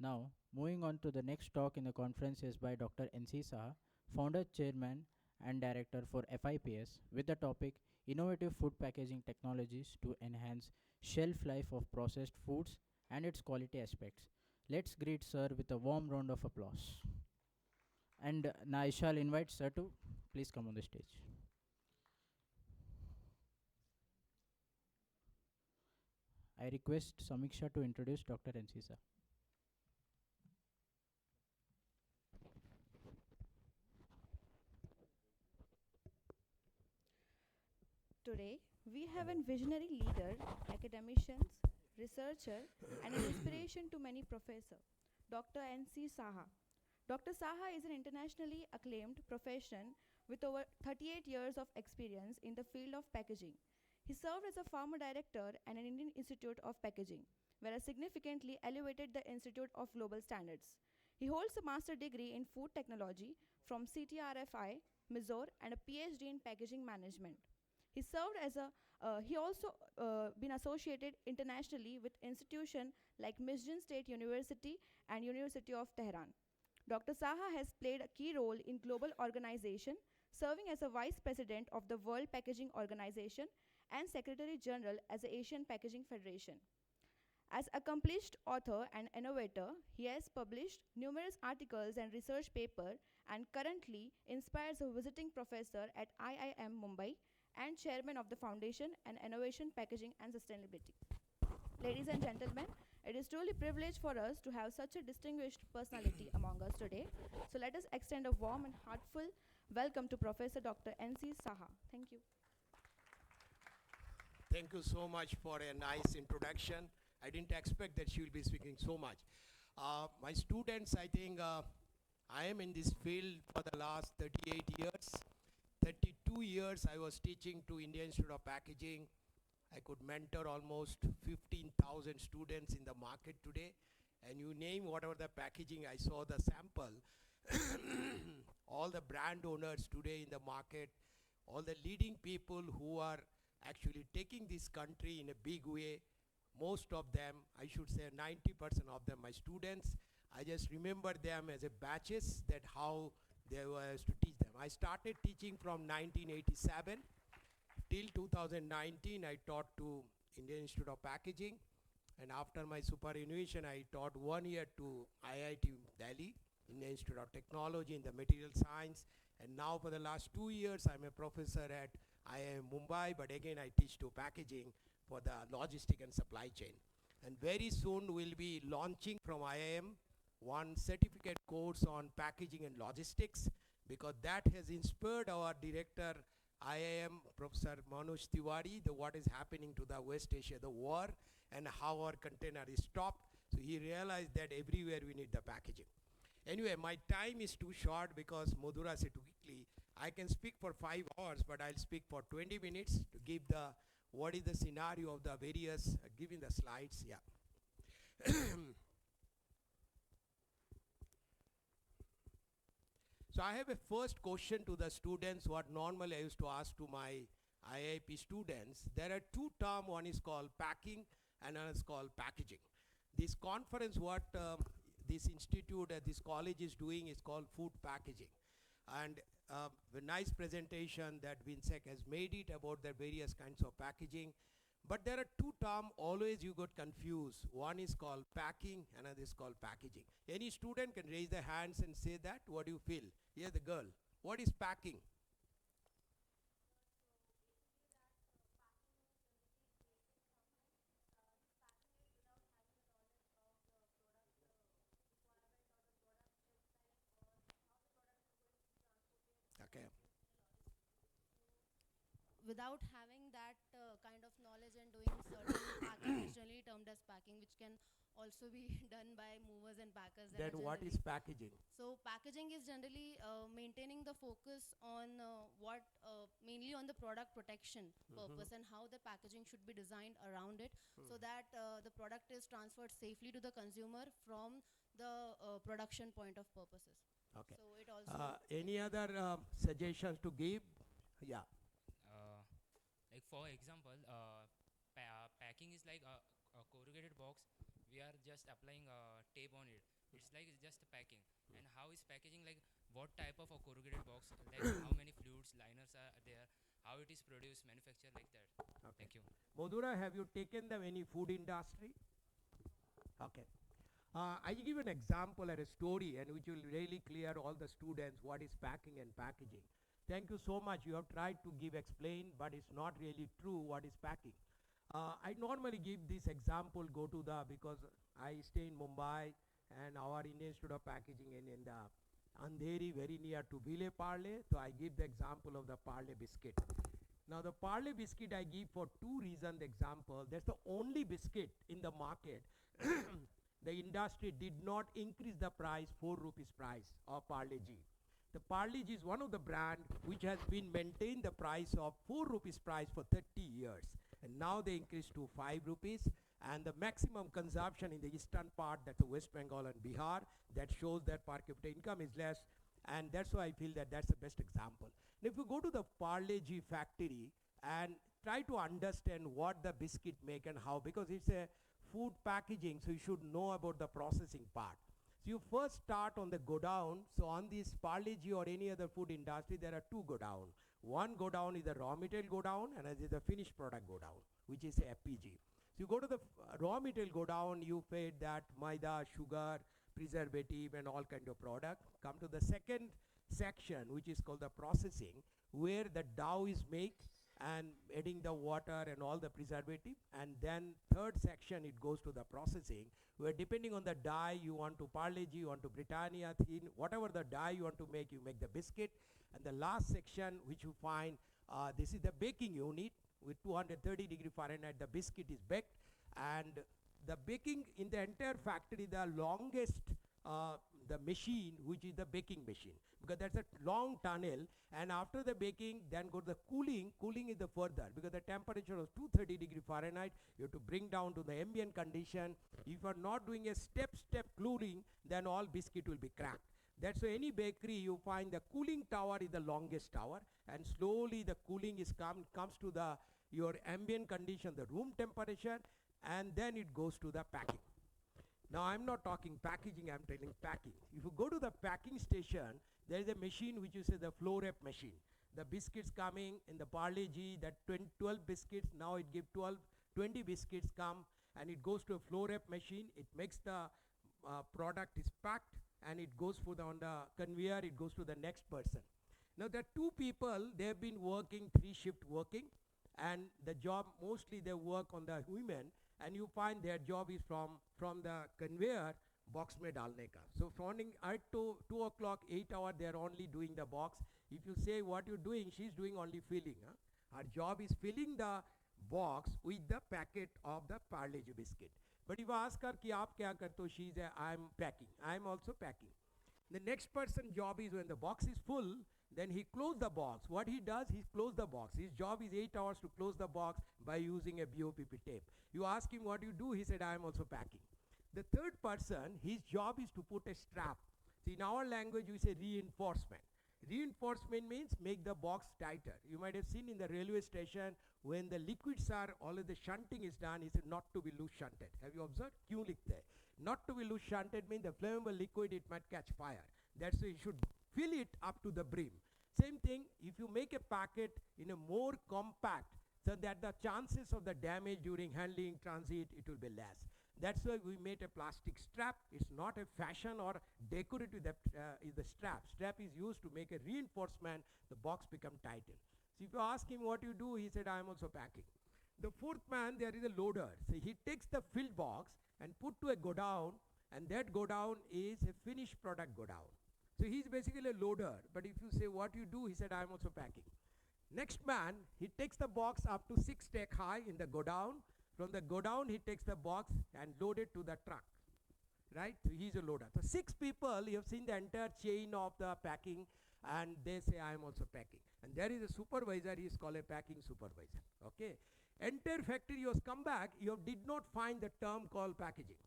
Now, moving on to the next talk in the conference is by Dr. N.C. Saha, founder, chairman, and director for FIPS, with the topic Innovative Food Packaging Technologies to Enhance Shelf Life of Processed Foods and its Quality Aspects. Let's greet Sir with a warm round of applause. And now I shall invite Sir to please come on the stage. I request Samiksha to introduce Dr. N.C. Saha. Today, we have a visionary leader, academicians, researcher, and an inspiration to many professors, Dr. N.C. Saha. Dr. Saha is an internationally acclaimed professional with over 38 years of experience in the field of packaging. He served as a former director at an Indian Institute of Packaging, where he significantly elevated the Institute of Global Standards. He holds a master's degree in food technology from CTRFI, Mysore, and a PhD in packaging management. He served as a, he also been associated internationally with institutions like Michigan State University and University of Tehran. Dr. Saha has played a key role in global organization, serving as a vice president of the World Packaging Organization and secretary general as the Asian Packaging Federation. As accomplished author and innovator, he has published numerous articles and research papers and currently inspires a visiting professor at IIM Mumbai and chairman of the Foundation and Innovation Packaging and Sustainability. Ladies and gentlemen, it is truly a privilege for us to have such a distinguished personality among us today. So let us extend a warm and heartfelt welcome to Professor Dr. N.C. Saha. Thank you. Thank you so much for a nice introduction. I didn't expect that she will be speaking so much. My students, I think I am in this field for the last 38 years. 32 years I was teaching to Indian Institute of Packaging. I could mentor almost 15,000 students in the market today. And you name whatever the packaging, I saw the sample. All the brand owners today in the market, all the leading people who are actually taking this country in a big way, most of them, I should say 90% of them, my students. I just remember them as a batches, that how they were to teach them. I started teaching from 1987 till 2019. I taught to Indian Institute of Packaging, and after my superannuation, I taught 1 year to IIT Delhi, Indian Institute of Technology in the Material Science, and now for the last 2 years, I'm a professor at IIM Mumbai, but again I teach to packaging for the logistic and supply chain. And very soon we'll be launching from IIM one certificate course on packaging and logistics, because that has inspired our director IIM, Professor Manoj Tiwari, what is happening to the West Asia, the war, and how our container is stopped. So he realized that everywhere we need the packaging. Anyway, my time is too short because Madhura said too quickly. I can speak for 5 hours, but I'll speak for 20 minutes to give the what is the scenario of the various, giving the slides, yeah. So I have a first question to the students, what normally I used to ask to my IIP students. There are two terms, one is called packing and another is called packaging. This conference, what this institute, this college is doing is called food packaging. And a nice presentation that Vinsec has made it about the various kinds of packaging. But there are two terms always you got confused. One is called packing, another is called packaging. Any student can raise their hands and say that. What do you feel? Here the girl. What is packing? Okay. Without having that kind of knowledge and doing certain packing is generally termed as packing, which can also be done by movers and packers. Then what is packaging? So packaging is generally maintaining the focus on mainly on the product protection purpose and how the packaging should be designed around it so that the product is transferred safely to the consumer from the production point of purposes. Okay. So it also Any other suggestions to give? Yeah. Like for example, packing is like a corrugated box we are just applying tape on it. It's like it's just packing. And how is packaging, like what type of a corrugated box, like how many fluids, liners are there, how it is produced, manufactured, like that. Okay. Thank you. Modura, have you taken them any food industry? Okay. I give an example and a story and which will really clear all the students what is packing and packaging. Thank you so much. You have tried to explain, but it's not really true what is packing. I normally give this example, go to the, because I stay in Mumbai and our Indian Institute of Packaging in the Andheri, very near to Ville Parle. So I give the example of the Parle biscuit. Now the Parle biscuit I give for two reasons the example. That's the only biscuit in the market. The industry did not increase the price, 4 rupees price of Parle G. The Parle G is one of the brand which has been maintained the price of 4 rupees price for 30 years. And now they increased to 5 rupees. And the maximum consumption in the eastern part, that's the West Bengal and Bihar, that shows that per capita income is less. And that's why I feel that that's the best example. And if you go to the Parle G factory and try to understand what the biscuit make and how, because it's a food packaging, so you should know about the processing part. So you first start on the go down. So on this Parle G or any other food industry, there are two go down. One go down is the raw material go down, and as is the finished product go down, which is FPG. So you go to the raw material go down, you fed that maida, sugar, preservative and all kind of product. Come to the second section, which is called the processing, where the dough is made and adding the water and all the preservative. And then third section, it goes to the processing, where depending on the dye you want to Parle G, you want to Britannia, thin, whatever the dye you want to make, you make the biscuit. And the last section, which you find, this is the baking unit. With 230 Fahrenheit, the biscuit is baked. And the baking in the entire factory, the longest the machine, which is the baking machine, because that's a long tunnel. And after the baking, then go to the cooling. Cooling is the further, because the temperature of 230 Fahrenheit, you have to bring down to the ambient condition. If you are not doing a step cooling, then all biscuit will be cracked. That's why any bakery you find the cooling tower is the longest tower, and slowly the cooling is comes to the your ambient condition, the room temperature, and then it goes to the packing. Now I'm not talking packaging, I'm telling packing. If you go to the packing station, there is a machine which is the flow wrap machine. The biscuits coming in the Parle G, that 12 biscuits, now it gives 20 biscuits come, and it goes to a flow wrap machine. It makes the product is packed, and it goes for on the conveyor, it goes to the next person. Now there are two people, they have been working 3 shift working, and the job mostly they work on the women, and you find their job is from the conveyor, box mein dalne ka. So morning at 2 o'clock, 8 hours, they are only doing the box. If you say what you're doing, she's doing only filling. Her job is filling the box with the packet of the Parle G biscuit. But if I ask her ki aap kya karte ho, she says I'm packing. I'm also packing. The next person job is when the box is full, then he close the box. What he does, he close the box. His job is 8 hours to close the box by using a BOPP tape. You ask him what you do, he said I am also packing. The third person, his job is to put a strap. See, in our language we say reinforcement. Reinforcement means make the box tighter. You might have seen in the railway station when the liquids are, all of the shunting is done, he said not to be loose shunted. Have you observed? Kyun likhte? Not to be loose shunted means the flammable liquid, it might catch fire. That's why you should fill it up to the brim. Same thing, if you make a packet in a more compact, so that the chances of the damage during handling, transit, it will be less. That's why we made a plastic strap. It's not a fashion or decorative, that is the strap. Strap is used to make a reinforcement, the box become tightened. So if you ask him what you do, he said, I am also packing. The fourth man, there is a loader. So he takes the filled box and put to a godown, and that godown is a finished product godown. So he's basically a loader. But if you say what you do, he said, I am also packing. Next man, he takes the box up to 6 stack high in the godown. From the godown, he takes the box and load it to the truck. Right? So he's a loader. So 6 people, you have seen the entire chain of the packing, and they say, I am also packing. And there is a supervisor, he is called a packing supervisor. Okay? Entire factory, you come back, you did not find the term called packaging.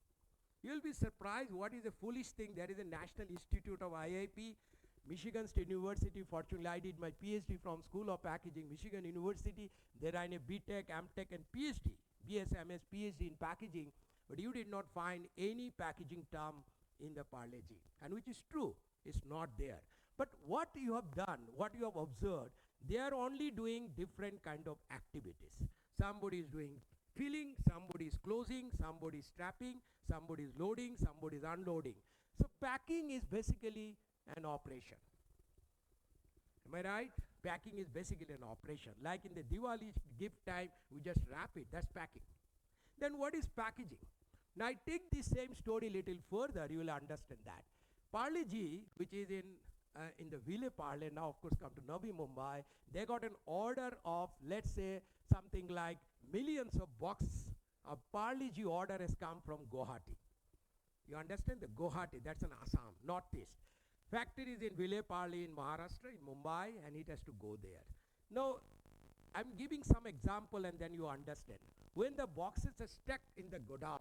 You will be surprised what is a foolish thing. There is a National Institute of IIP, Michigan State University. Fortunately, I did my PhD from School of Packaging, Michigan University. There are in a BTech, MTech, and PhD, BS, MS, PhD in packaging. but you did not find any packaging term in the Parle G, and which is true, it's not there. But what you have done, what you have observed, they are only doing different kind of activities. Somebody is doing filling, somebody is closing, somebody is strapping, somebody is loading, somebody is unloading. So packing is basically an operation. Am I right? Packing is basically an operation. Like in the Diwali gift time, we just wrap it, that's packing. Then what is packaging? Now I take this same story little further, you will understand that. Parle G, which is in the Ville Parle, now of course come to Navi Mumbai, they got an order of, let's say, something like millions of boxes. A Parle G order has come from Guwahati. You understand? The Guwahati, that's an Assam, northeast. Factory is in Ville Parle in Maharashtra, in Mumbai, and it has to go there. Now, I'm giving some example and then you understand. When the boxes are stacked in the godown,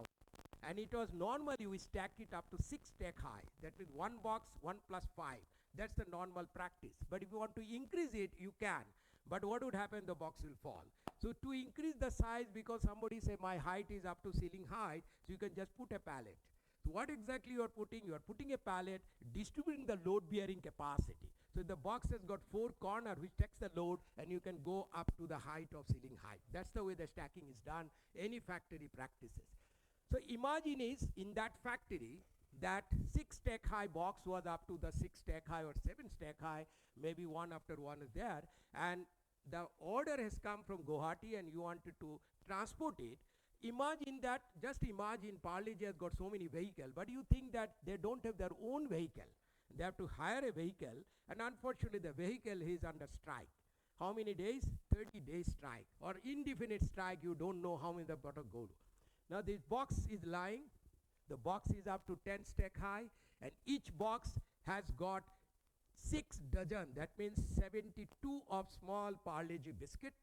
and it was normally we stack it up to 6 stack high. That means one box, 1 plus 5. That's the normal practice. But if you want to increase it, you can. But what would happen? The box will fall. So to increase the size, because somebody say my height is up to ceiling height, so you can just put a pallet. So what exactly you are putting? You are putting a pallet, distributing the load bearing capacity. So the box has got 4 corners which takes the load, and you can go up to the height of ceiling height. That's the way the stacking is done, any factory practices. So imagine is in that factory that 6 stack high box was up to the 6 stack high or 7 stack high, maybe one after one is there, and the order has come from Guwahati and you wanted to transport it. Imagine that, just imagine Parle G has got so many vehicles, but you think that they don't have their own vehicle. They have to hire a vehicle, and unfortunately the vehicle is under strike. How many days? 30 days strike, or indefinite strike, you don't know how many the bottom go. Now this box is lying, the box is up to 10 stack high, and each box has got 6 dozen, that means 72 of small Parle G biscuit,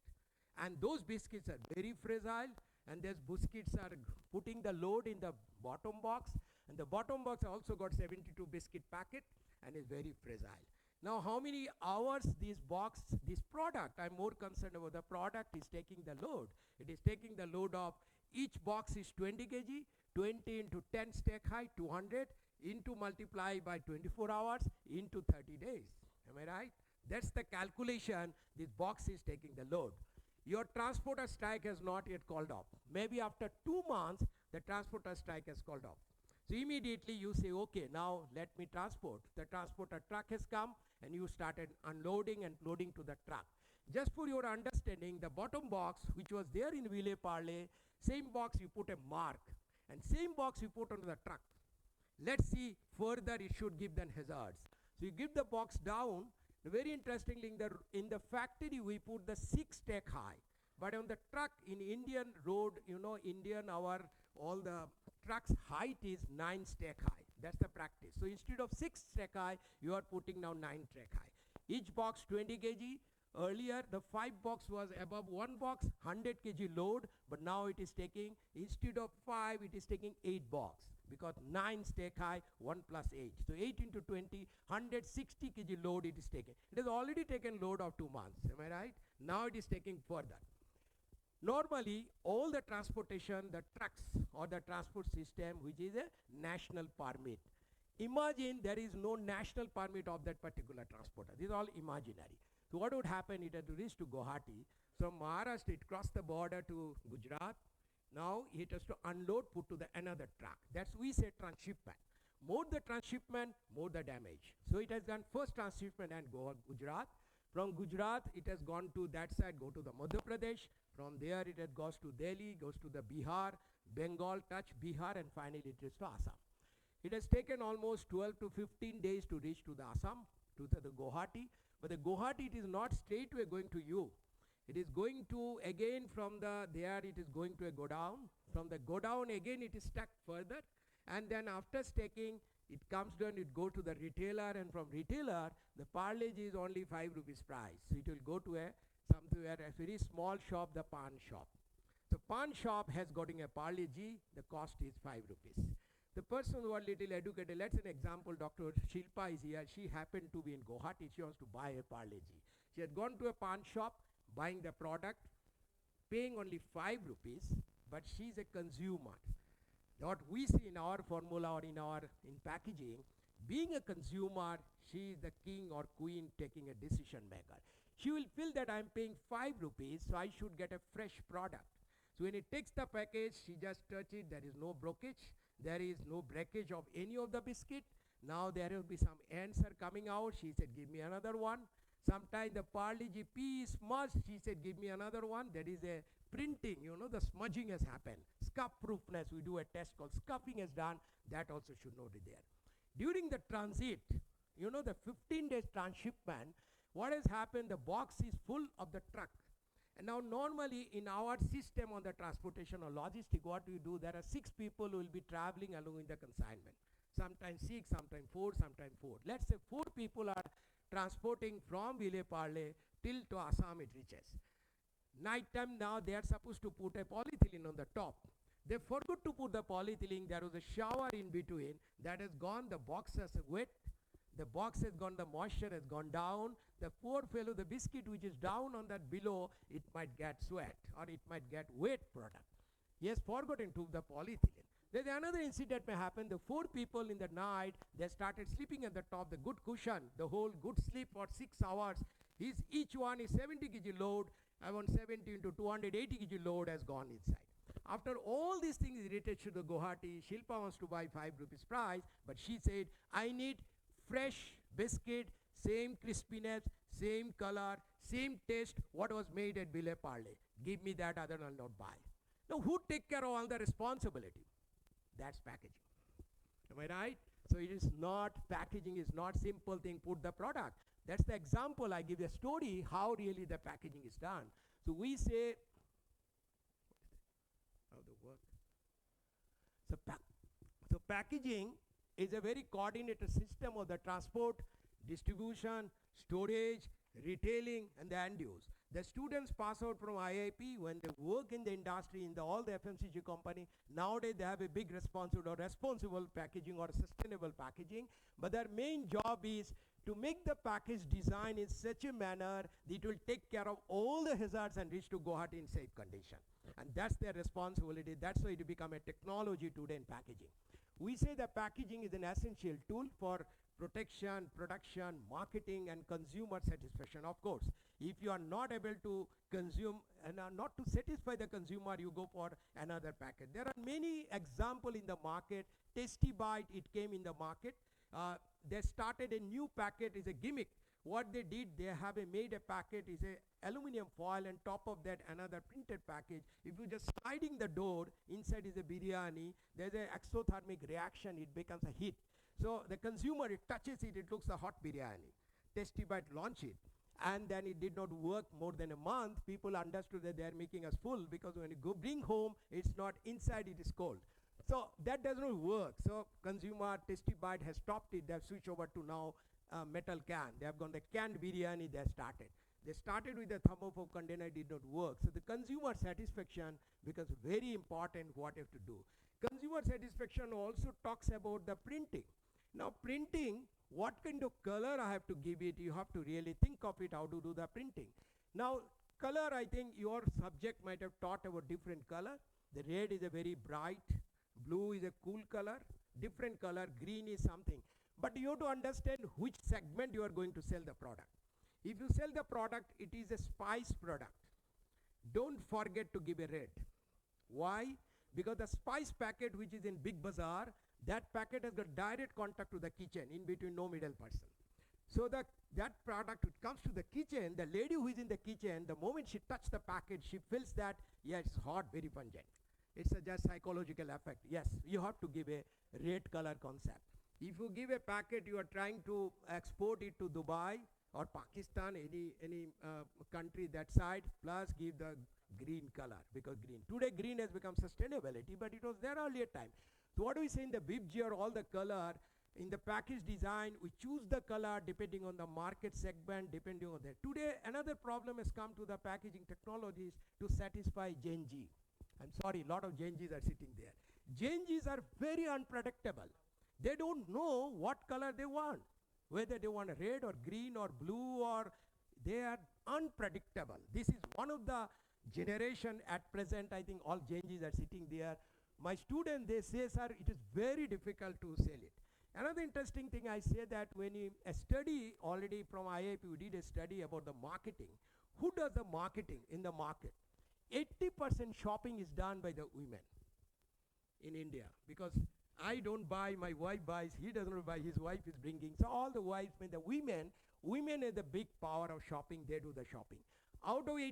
and those biscuits are very fragile, and those biscuits are putting the load in the bottom box, and the bottom box also got 72 biscuit packet and is very fragile. Now how many hours this box, this product, I'm more concerned about the product, is taking the load. It is taking the load of, each box is 20 kg, 20 into 10 stack high, 200, into multiply by 24 hours, into 30 days. Am I right? That's the calculation this box is taking the load. Your transporter strike has not yet called off. Maybe after 2 months, the transporter strike has called off. So immediately you say, okay, now let me transport. The transporter truck has come, and you started unloading and loading to the truck. Just for your understanding, the bottom box, which was there in Ville Parle, same box you put a mark, and same box you put onto the truck. Let's see further, it should give them hazards. So you give the box down. Very interestingly, in the factory we put the 6 stack high, but on the truck in Indian road, you know, all the trucks height is 9 stack high. That's the practice. So instead of 6 stack high, you are putting now 9 stack high. Each box 20 kg. Earlier the 5 box was above 1 box 100 kg load, but now it is taking, instead of 5, it is taking 8 box, because 9 stack high, 1 plus 8. So 8 into 20, 160 kg load it is taking. It has already taken load of 2 months. Am I right? Now it is taking further. Normally all the transportation, the trucks or the transport system, which is a national permit. Imagine there is no national permit of that particular transporter. This is all imaginary. So what would happen? It had to reach to Guwahati. From Maharashtra, it crossed the border to Gujarat. Now it has to unload, put to the another truck. That's we say transshipment. More the transshipment, more the damage. So it has done first transshipment and go on Gujarat. From Gujarat, it has gone to that side, go to the Madhya Pradesh. From there, it has goes to Delhi, goes to the Bihar, Bengal, touch Bihar, and finally it reaches to Assam. It has taken almost 12 to 15 days to reach to the Assam, to the Guwahati. But the Guwahati, it is not straightway going to you. It is going to, again from there it is going to a godown. From the godown again it is stacked further. And then after stacking, it comes down, it go to the retailer, and from retailer, the Parle G is only 5 rupees price. So it will go to somewhere, a very small shop, the pan shop. So pan shop has gotten a Parle G, the cost is 5 rupees. The person who are little educated, let's an example, Dr. Shilpa is here. She happened to be in Guwahati. She wants to buy a Parle G. She had gone to a pan shop, buying the product, paying only 5 rupees, but she's a consumer. what we see in our formula or in packaging, being a consumer, she is the king or queen taking a decision maker. She will feel that I'm paying 5 rupees, so I should get a fresh product. So when it takes the package, she just touch it, there is no brokerage, there is no breakage of any of the biscuit. Now there will be some answer coming out. She said, give me another one. Sometimes the Parle GP is smudged. She said, give me another one. There is a printing, the smudging has happened. Scuff proofness, we do a test called scuffing is done. That also should not be there. During the transit, the 15 days transshipment, what has happened, the box is full of the truck. And now normally in our system on the transportation or logistic, what we do, there are 6 people who will be traveling along with the consignment. Sometimes 6, sometimes 4, sometimes 4. Let's say 4 people are transporting from Ville Parle till to Assam it reaches. Night time now they are supposed to put a polyethylene on the top. They forgot to put the polyethylene. There was a shower in between that has gone. The box has wet. The box has gone. The moisture has gone down. The poor fellow, the biscuit which is down on that below, it might get sweat or it might get wet product. He has forgotten to the polyethylene. There's another incident may happen. The 4 people in the night, they started sleeping at the top, the good cushion, the whole good sleep for 6 hours. Each one is 70 kg load. I want 70 into 280 kg load has gone inside. After all these things related to the Guwahati, Shilpa wants to buy 5 rupees price, but she said, I need fresh biscuit, same crispiness, same color, same taste, what was made at Ville Parle. Give me that, other I'll not buy. Now who take care of all the responsibility? That's packaging. Am I right? So it is not, packaging is not simple thing, put the product. That's the example I give a story how really the packaging is done. So we say, how the work? So packaging is a very coordinated system of the transport, distribution, storage, retailing, and the end use. The students pass out from IIP when they work in the industry, in all the FMCG company. Nowadays, they have a big responsible packaging or sustainable packaging. But their main job is to make the package design in such a manner that it will take care of all the hazards and reach to Guwahati in safe condition. And that's their responsibility. That's why it become a technology today in packaging. We say that packaging is an essential tool for protection, production, marketing, and consumer satisfaction. Of course, if you are not able to consume and are not to satisfy the consumer, you go for another packet. There are many examples in the market. Tasty Bite, it came in the market. They started a new packet, is a gimmick. What they did, they have made a packet, is a aluminum foil, and top of that another printed package. If you just sliding the door, inside is a biryani, there's an exothermic reaction, it becomes a heat. So the consumer, it touches it, it looks a hot biryani. Tasty Bite launched it. And then it did not work more than a month. People understood that they are making us full, because when you go bring home, it's not inside, it is cold. So that does not work. So consumer, Tasty Bite has stopped it. They have switched over to now metal can. They have gone the canned biryani they started. They started with the thermophobe container, did not work. So the consumer satisfaction becomes very important what you have to do. Consumer satisfaction also talks about the printing. Now printing, what kind of color I have to give it, you have to really think of it, how to do the printing. Now color, I think your subject might have taught about different color. The red is a very bright, blue is a cool color, different color, green is something. But you have to understand which segment you are going to sell the product. If you sell the product, it is a spice product. Don't forget to give a red. Why? Because the spice packet which is in Big Bazaar, that packet has got direct contact to the kitchen, in between no middle person. So that product, it comes to the kitchen, the lady who is in the kitchen, the moment she touches the packet, she feels that, yeah, it's hot, very pungent. It's a just psychological effect. Yes, you have to give a red color concept. If you give a packet, you are trying to export it to Dubai or Pakistan, any country that side, plus give the green color, because green. Today green has become sustainability, but it was there earlier time. So what do we say in the BIBG or all the color, in the package design, we choose the color depending on the market segment, depending on that. Today, another problem has come to the packaging technologies to satisfy Gen Z. I'm sorry, a lot of Gen Zs are sitting there. Gen Zs are very unpredictable. They don't know what color they want, whether they want a red or green or blue, or they are unpredictable. This is one of the generation at present, I think all Gen Zs are sitting there, my students, they say, sir, it is very difficult to sell it. Another interesting thing I say that when a study already from IIP, we did a study about the marketing. Who does the marketing in the market? 80% shopping is done by the women in India, because I don't buy, my wife buys, he doesn't buy, his wife is bringing. So all the wives, the women are the big power of shopping, they do the shopping. Out of 80%,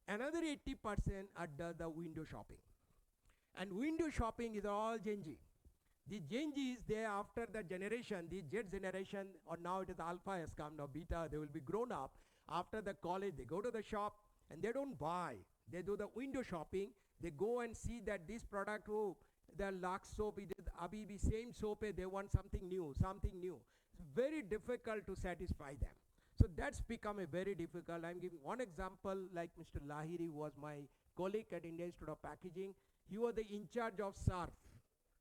another 80% are the window shopping. And window shopping is all Gen Z. The Gen Z is there after the generation, the Z generation, or now it is Alpha has come, now Beta, they will be grown up. After the college, they go to the shop and they don't buy. They do the window shopping. They go and see that this product, oh, the Lux soap, it is Abibi, same soap, they want something new, something new. It's very difficult to satisfy them. So that's become a very difficult. I'm giving one example, like Mr. Lahiri was my colleague at India Institute of Packaging. He was the in charge of SARF,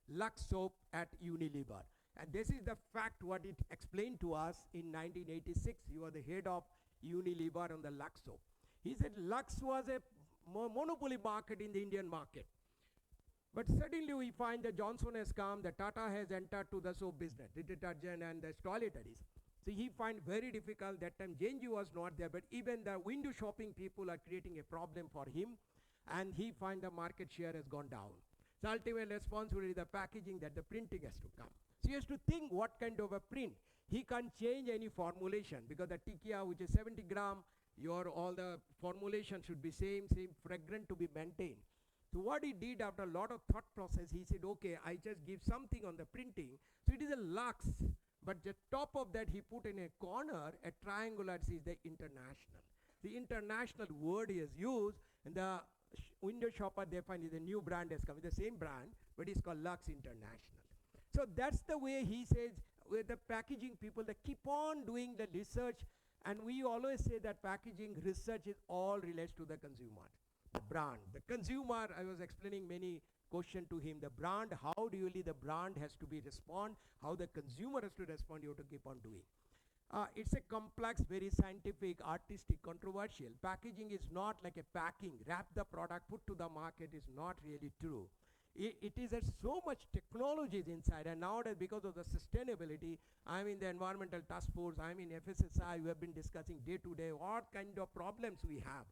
Lux soap at Unilever. And this is the fact what it explained to us in 1986. He was the head of Unilever on the Lux soap. He said Lux was a monopoly market in the Indian market. But suddenly we find that Johnson has come, the Tata has entered to the soap business, the detergent and the toiletries. So he find very difficult, that time Genji was not there, but even the window shopping people are creating a problem for him, and he find the market share has gone down. So ultimate responsibility, the packaging, that the printing has to come. So he has to think what kind of a print. He can't change any formulation, because the Tikia, which is 70 gram, all the formulation should be same fragrant to be maintained. So what he did after a lot of thought process, he said, okay, I just give something on the printing. So it is a Lux, but the top of that he put in a corner, a triangular, is the international. The international word he has used, and the window shopper, they find is a new brand has come, it's the same brand, but it's called Lux International. So that's the way he says, with the packaging people, they keep on doing the research, and we always say that packaging research is all relates to the consumer. The brand, the consumer, I was explaining many question to him, the brand, how really the brand has to be respond, how the consumer has to respond, you have to keep on doing. It's a complex, very scientific, artistic, controversial. Packaging is not like a packing, wrap the product, put to the market is not really true. It is so much technologies inside, and nowadays because of the sustainability, I'm in the environmental task force, I'm in FSSI, we have been discussing day to day what kind of problems we have.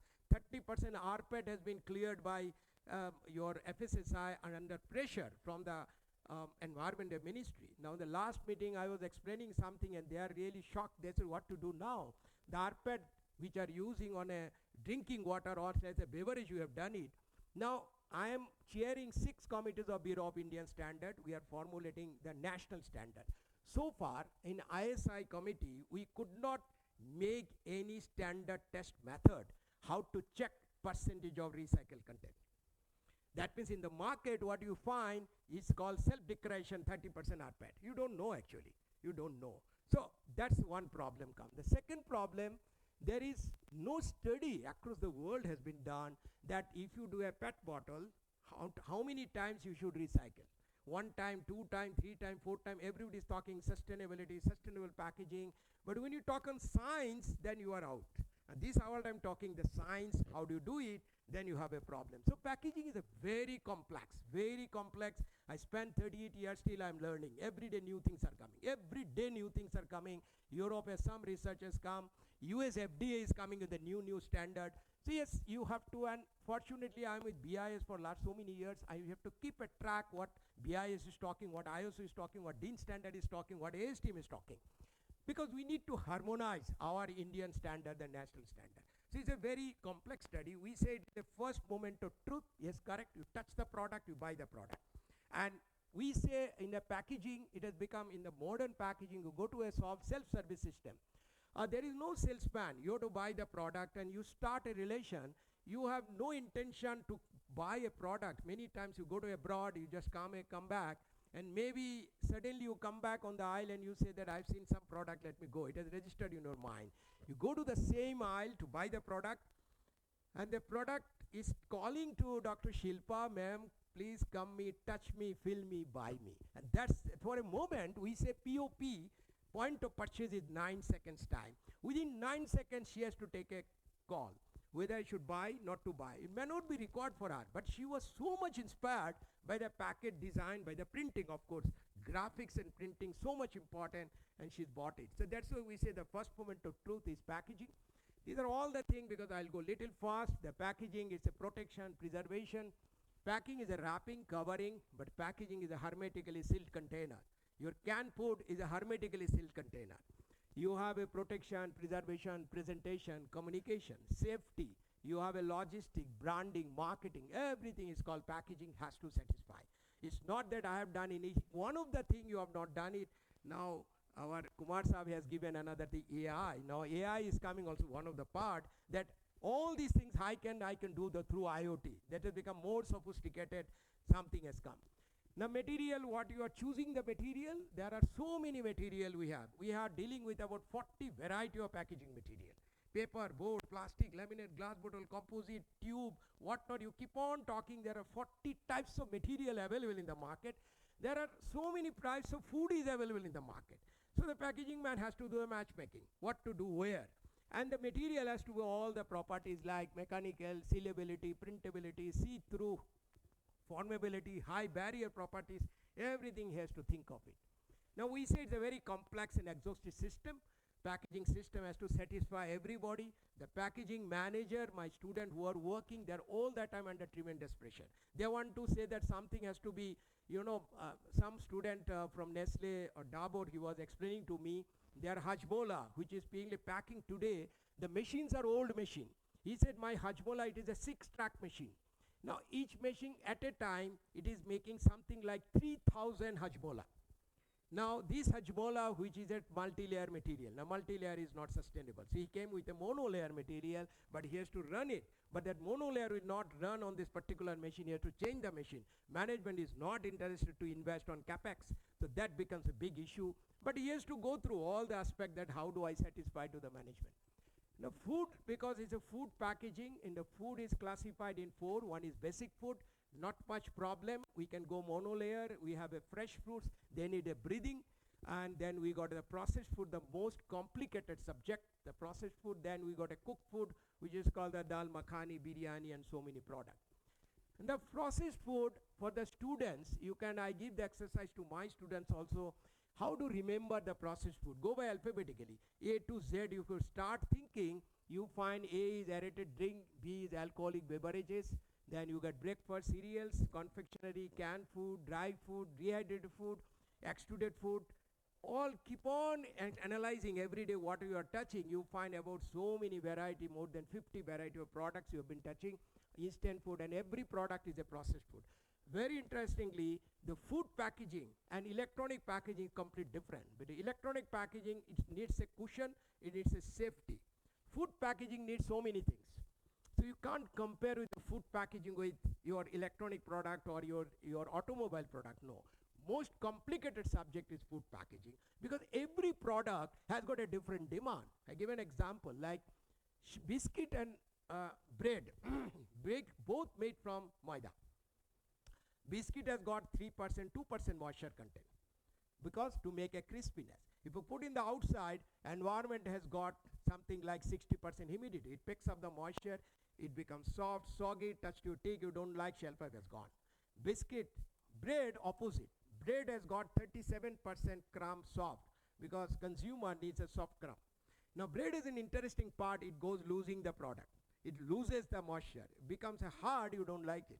30% RPET has been cleared by your FSSI and under pressure from the environment ministry. Now the last meeting I was explaining something and they are really shocked. They said what to do now. The RPET which are using on a drinking water or as a beverage, you have done it. Now I am chairing 6 committees of Bureau of Indian Standard. We are formulating the national standard. So far in ISI committee, we could not make any standard test method how to check percentage of recycled content. That means in the market what you find is called self-declaration 30% RPET. You don't know actually. You don't know. So that's one problem come. The second problem, there is no study across the world has been done that if you do a PET bottle, how many times you should recycle. 1 time, 2 time, 3 time, 4 time, everybody is talking sustainability, sustainable packaging. But when you talk on science, then you are out. And this hour I'm talking the science, how do you do it, then you have a problem. So packaging is a very complex, very complex. I spent 38 years, still I'm learning. Every day new things are coming. Every day new things are coming. Europe has some researchers come. US FDA is coming with a new standard. So yes, you have to, and fortunately I'm with BIS for last so many years. I have to keep a track what BIS is talking, what ISO is talking, what DIN standard is talking, what ASTM is talking. Because we need to harmonize our Indian standard and national standard. So it's a very complex study. We say the first moment of truth, yes, correct, you touch the product, you buy the product. And we say in the packaging, it has become in the modern packaging, you go to a self-service system. There is no salesman. You have to buy the product and you start a relation. You have no intention to buy a product. Many times you go to abroad, you just come back, and maybe suddenly you come back on the aisle and you say that I've seen some product, let me go. It has registered in your mind. You go to the same aisle to buy the product, and the product is calling to Dr. Shilpa, ma'am, please come me, touch me, fill me, buy me. And that's, for a moment, we say POP, point of purchase is 9 seconds time. Within 9 seconds, she has to take a call. whether I should buy, not to buy. It may not be required for her, but she was so much inspired by the packet design, by the printing, of course. Graphics and printing, so much important, and she's bought it. So that's why we say the first moment of truth is packaging. These are all the things, because I'll go little fast. The packaging is a protection, preservation. Packing is a wrapping, covering, but packaging is a hermetically sealed container. Your canned food is a hermetically sealed container. You have a protection, preservation, presentation, communication, safety. You have a logistic, branding, marketing. Everything is called packaging, has to satisfy. It's not that I have done in each one of the thing you have not done it. Now our Kumar Saab has given another thing, AI. Now AI is coming also one of the part that all these things I can do through IoT. That has become more sophisticated. Something has come. Now material, what you are choosing the material, there are so many material we have. We are dealing with about 40 variety of packaging material. Paper, board, plastic, laminate, glass bottle, composite, tube, whatnot. You keep on talking, there are 40 types of material available in the market. There are so many types of food is available in the market. So the packaging man has to do a matchmaking, what to do where. And the material has to be all the properties like mechanical, sealability, printability, see-through, formability, high barrier properties, everything has to think of it. Now we say it's a very complex and exhaustive system. Packaging system has to satisfy everybody. The packaging manager, my student who are working, they're all the time under tremendous pressure. They want to say that something has to be, some student from Nestle or Dabur, he was explaining to me, their Hajmola, which is being packing today, the machines are old machine. He said, my Hajmola, it is a 6-track machine. Now each machine at a time, it is making something like 3,000 Hajmola. Now this Hajmola, which is a multi-layer material. Now multi-layer is not sustainable. So he came with a mono-layer material, but he has to run it. But that mono-layer will not run on this particular machine. He has to change the machine. Management is not interested to invest on capex. So that becomes a big issue. But he has to go through all the aspect that how do I satisfy to the management. Now food, because it's a food packaging, and the food is classified in 4. One is basic food, not much problem. We can go mono-layer. We have a fresh fruits. They need a breathing. And then we got the processed food, the most complicated subject, the processed food. Then we got a cooked food, which is called the dal makhani, biryani, and so many products. And the processed food for the students, I give the exercise to my students also, how to remember the processed food. Go by alphabetically. A to Z, you could start thinking, you find A is aerated drink, B is alcoholic beverages, then you get breakfast, cereals, confectionery, canned food, dry food, dehydrated food, extruded food. All keep on analyzing every day what you are touching. You find about so many variety, more than 50 variety of products you have been touching, instant food, and every product is a processed food. Very interestingly, the food packaging and electronic packaging is completely different. But the electronic packaging, it needs a cushion, it needs a safety. Food packaging needs so many things. So you can't compare with the food packaging with your electronic product or your automobile product, no. Most complicated subject is food packaging, because every product has got a different demand. I give an example, like biscuit and bread, both made from maida. Biscuit has got 3%, 2% moisture content, because to make a crispiness. If you put in the outside, environment has got something like 60% humidity. It picks up the moisture, it becomes soft, soggy, touch your teeth, you don't like, shelf life has gone. Biscuit, bread, opposite. Bread has got 37% crumb soft, because consumer needs a soft crumb. Now bread is an interesting part, it goes losing the product. It loses the moisture, it becomes a hard, you don't like it.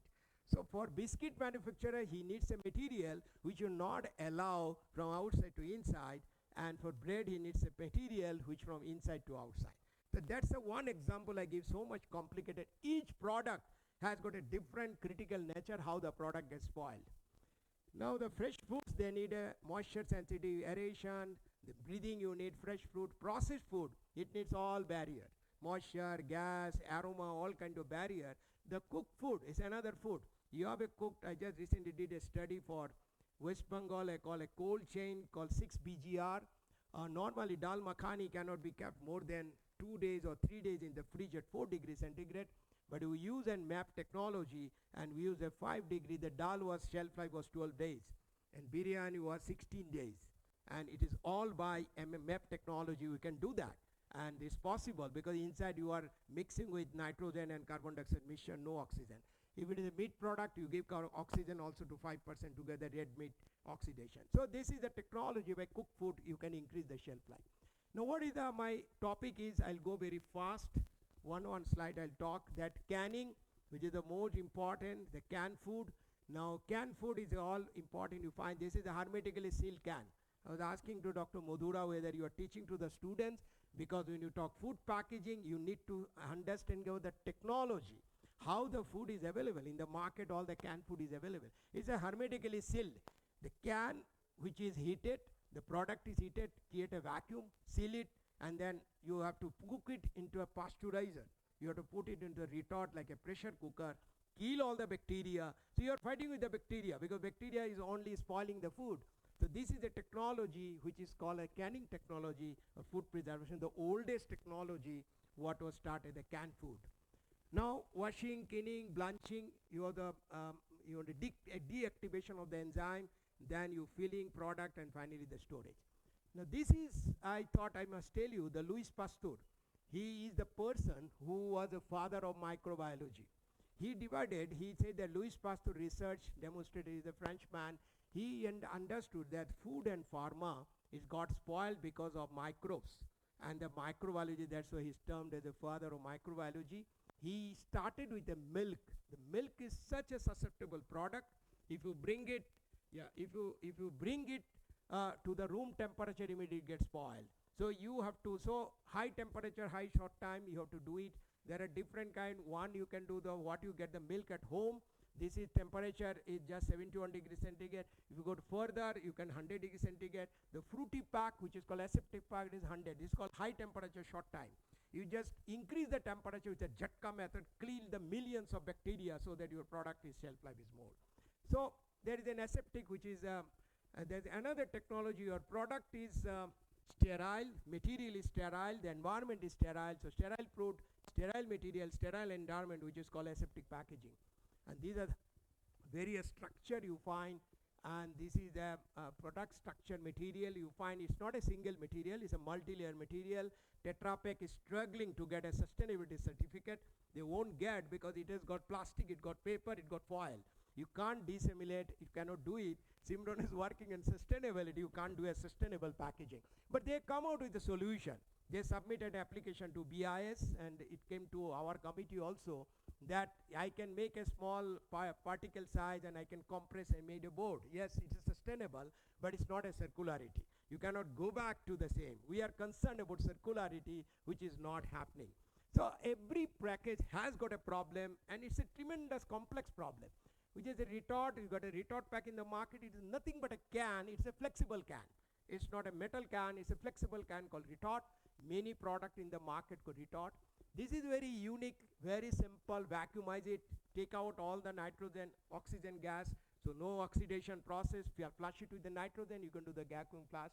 So for biscuit manufacturer, he needs a material which will not allow from outside to inside, and for bread he needs a material which from inside to outside. So that's the one example I give, so much complicated. Each product has got a different critical nature, how the product gets spoiled. Now the fresh foods, they need a moisture sensitive aeration, the breathing you need fresh fruit. Processed food, it needs all barrier, moisture, gas, aroma, all kind of barrier. The cooked food is another food. You have a cooked, I just recently did a study for West Bengal, I call a cold chain called 6BGR. Normally dal makhani cannot be kept more than 2 days or 3 days in the fridge at 4 degrees centigrade. But we use a MAP technology, and we use a 5 degree. The dal was shelf life was 12 days, and biryani was 16 days. And it is all by MAP technology, we can do that. And it's possible because inside you are mixing with nitrogen and carbon dioxide mixture, no oxygen. If it is a meat product, you give oxygen also to 5% to get the red meat oxidation. So this is the technology where cooked food, you can increase the shelf life. Now what is my topic is, I'll go very fast. One slide I'll talk that canning, which is the most important, the canned food. Now canned food is all important. You find this is a hermetically sealed can. I was asking to Dr. Modhura whether you are teaching to the students, because when you talk food packaging, you need to understand the technology, how the food is available. In the market, all the canned food is available. It's a hermetically sealed. The can, which is heated, the product is heated, create a vacuum, seal it, and then you have to cook it into a pasteurizer. You have to put it into a retort like a pressure cooker, kill all the bacteria. So you are fighting with the bacteria because bacteria is only spoiling the food. So this is a technology which is called a canning technology or food preservation, the oldest technology what was started, the canned food. Now washing, cleaning, blanching, you have the deactivation of the enzyme, then you filling product, and finally the storage. Now this is, I thought I must tell you, the Louis Pasteur. He is the person who was the father of microbiology. He said that Louis Pasteur research demonstrated, he is a Frenchman. He understood that food and pharma is got spoiled because of microbes. And the microbiology, that's why he's termed as the father of microbiology. He started with the milk. The milk is such a susceptible product. If you bring it, if you bring it to the room temperature, immediately it gets spoiled. So you have to, so high temperature, high short time, you have to do it. There are different kind. One, you can do what you get the milk at home. This is temperature is just 71 degrees centigrade. If you go further, you can 100 degrees centigrade. The fruity pack, which is called aseptic pack, is 100. This is called high temperature, short time. You just increase the temperature with a Jatka method, clean the millions of bacteria so that your product is shelf life is more. So there is an aseptic, which is, there's another technology. Your product is sterile, material is sterile, the environment is sterile. So sterile fruit, sterile material, sterile environment, which is called aseptic packaging. And these are various structure you find, and this is the product structure material. You find it's not a single material, it's a multi-layer material. Tetra Pak is struggling to get a sustainability certificate. They won't get because it has got plastic, it got paper, it got foil. You can't dissimulate, you cannot do it. Simron is working on sustainability, you can't do a sustainable packaging. But they come out with a solution. They submitted an application to BIS, and it came to our committee also, that I can make a small particle size and I can compress and made a board. Yes, it is sustainable, but it's not a circularity. You cannot go back to the same. We are concerned about circularity, which is not happening. So every package has got a problem, and it's a tremendous complex problem, which is a retort. You got a retort pack in the market. It is nothing but a can. It's a flexible can. It's not a metal can. It's a flexible can called retort. Many product in the market called retort. This is very unique, very simple. Vacuumize it, take out all the nitrogen, oxygen gas. So no oxidation process. If you flush it with the nitrogen, you can do the vacuum flush.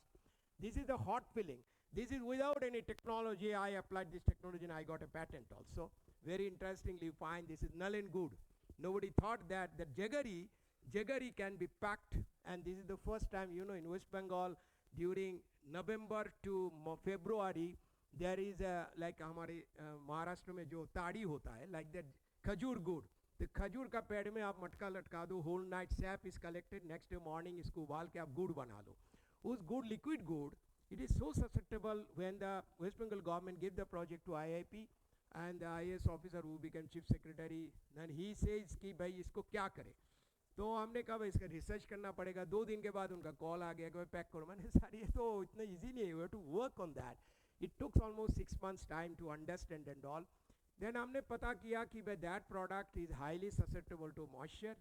This is the hot filling. This is without any technology. I applied this technology and I got a patent also. Very interestingly, you find this is null and good. Nobody thought that the jaggery can be packed, and this is the first time, in West Bengal during November to February, there is a, like हमारे महाराष्ट्र में जो ताड़ी होता है, like that खजूर गुड़. The खजूर का पेड़ में आप मटका लटका दो, whole night sap is collected, next day morning इसको उबाल के आप गुड़ बना लो. उस गुड़, liquid गुड़, it is so susceptible. When the West Bengal government gave the project to IIP, and the IAS officer who became chief secretary, then he says कि भाई इसको क्या करें. तो हमने कहा भाई इसका रिसर्च करना पड़ेगा. 2 दिन के बाद उनका कॉल आ गया कि भाई पैक करो. मैंने सर ये तो इतना इजी नहीं है, we have to work on that. It took almost 6 months time to understand and all. Then हमने पता किया कि भाई that product is highly susceptible to moisture,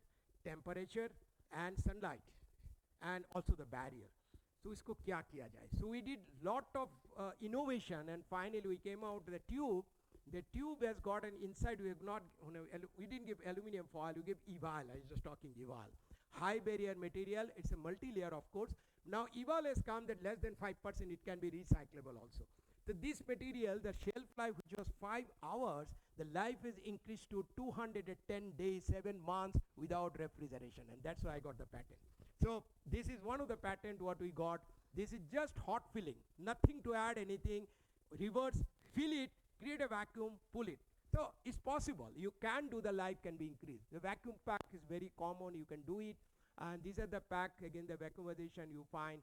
temperature and sunlight, and also the barrier. So इसको क्या किया जाए? So we did lot of innovation, and finally we came out with a tube. The tube has got an inside, we have not, we didn't give aluminum foil, we give eval. I was just talking eval. High barrier material, it's a multi-layer of course. Now eval has come that less than 5% it can be recyclable also. So this material, the shelf life which was 5 hours, the life is increased to 210 days, 7 months without refrigeration, and that's why I got the patent. So this is one of the patent what we got. This is just hot filling, nothing to add anything. reverse, fill it, create a vacuum, pull it. So it's possible. You can do, the life can be increased. The vacuum pack is very common. You can do it. And these are the pack, again, the vacuumization you find.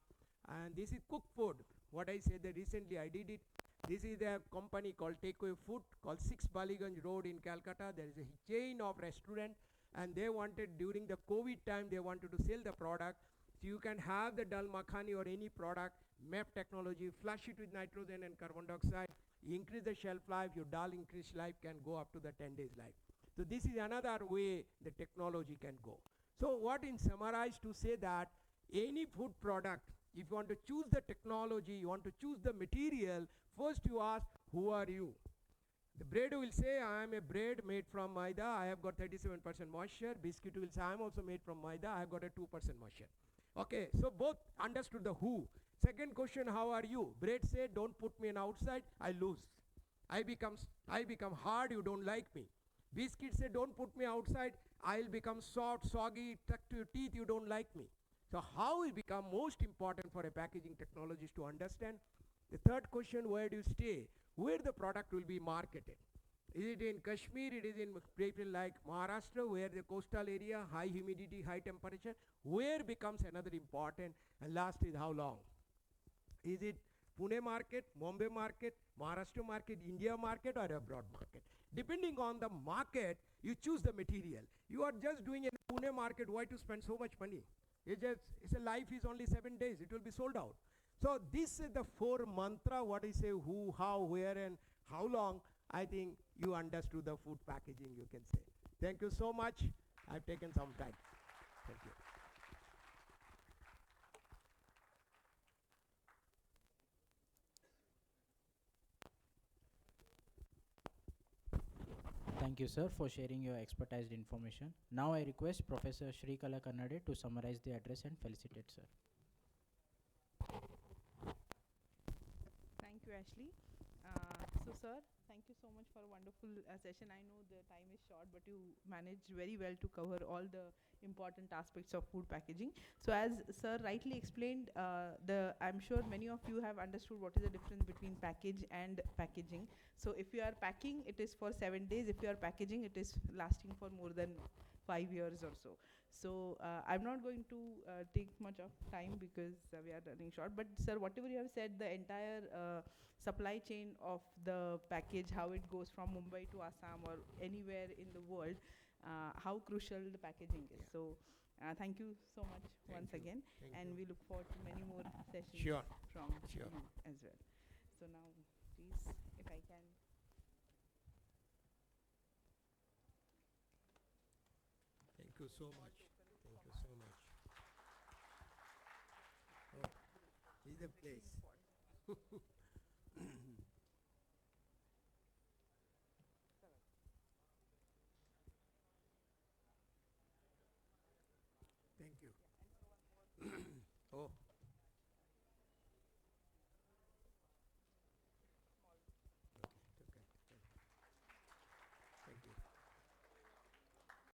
And this is cooked food. What I said that recently I did it. This is a company called Takeaway Food called 6 Baliganj Road in Calcutta. There is a chain of restaurant, and they wanted, during the COVID time, they wanted to sell the product. So you can have the dal makhani or any product, MEP technology, flush it with nitrogen and carbon dioxide, you increase the shelf life, your dal increased life can go up to the 10 days life. So this is another way the technology can go. So what in summarize to say that any food product, if you want to choose the technology, you want to choose the material, first you ask, who are you? The bread will say, I am a bread made from maida, I have got 37% moisture. Biscuit will say, I am also made from maida, I have got a 2% moisture. Okay, so both understood the who. Second question, how are you? Bread said, don't put me in outside, I lose. I become hard, you don't like me. Biscuit said, don't put me outside, I'll become soft, soggy, stuck to your teeth, you don't like me. So how it become most important for a packaging technologist to understand? The third question, where do you stay? Where the product will be marketed? Is it in Kashmir? It is in places like Maharashtra, where the coastal area, high humidity, high temperature. Where becomes another important. And last is how long? Is it Pune market, Mumbai market, Maharashtra market, India market, or abroad market? Depending on the market, you choose the material. You are just doing in Pune market, why to spend so much money? It's a life is only 7 days, it will be sold out. So this is the 4 mantra, what I say, who, how, where, and how long. I think you understood the food packaging, you can say. Thank you so much. I've taken some time. Thank you. Thank you, sir, for sharing your expertized information. Now I request Professor Shrikala Kannade to summarize the address and felicitate, sir. Thank you, Ashley. So, sir, thank you so much for a wonderful session. I know the time is short, but you managed very well to cover all the important aspects of food packaging. So, as sir rightly explained, I'm sure many of you have understood what is the difference between package and packaging. So, if you are packing, it is for 7 days. If you are packaging, it is lasting for more than 5 years or so. So I'm not going to take much of time because we are running short. But sir, whatever you have said, the entire supply chain of the package, how it goes from Mumbai to Assam or anywhere in the world, how crucial the packaging is. So thank you so much once again. And we look forward to many more sessions from you as well. So now, please, if I can. Thank you so much. Thank you so much. Oh, this is the place. Thank you. Oh.